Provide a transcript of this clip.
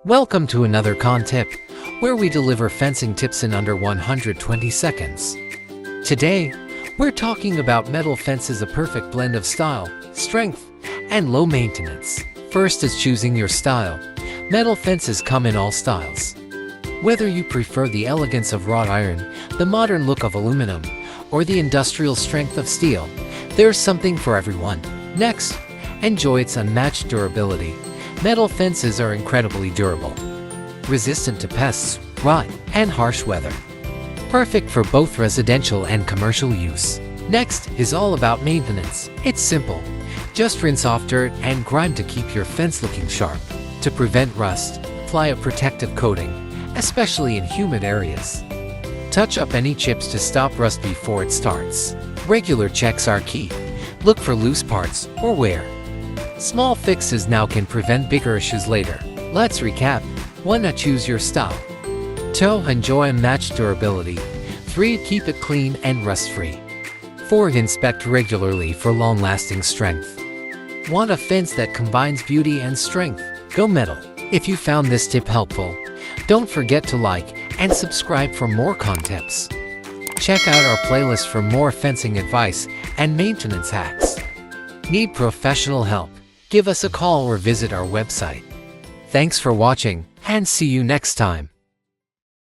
Welcome to another CAAN tip, where we deliver fencing tips in under 120 seconds. Today, we're talking about metal fences, a perfect blend of style, strength, and low maintenance. First is choosing your style. Metal fences come in all styles. Whether you prefer the elegance of wrought iron, the modern look of aluminum, or the industrial strength of steel, there's something for everyone. Next, enjoy its unmatched durability. Metal fences are incredibly durable, resistant to pests, rot, and harsh weather. Perfect for both residential and commercial use. Next is all about maintenance. It's simple. Just rinse off dirt and grime to keep your fence looking sharp. To prevent rust, apply a protective coating, especially in humid areas. Touch up any chips to stop rust before it starts. Regular checks are key. Look for loose parts or wear. Small fixes now can prevent bigger issues later. Let's recap. 1. Choose your style. 2. Enjoy unmatched durability. 3. Keep it clean and rust-free. 4. Inspect regularly for long-lasting strength. Want a fence that combines beauty and strength? Go metal. If you found this tip helpful, don't forget to like and subscribe for more CAAN tips. Check out our playlist for more fencing advice and maintenance hacks. Need professional help? Give us a call or visit our website. Thanks for watching, and see you next time.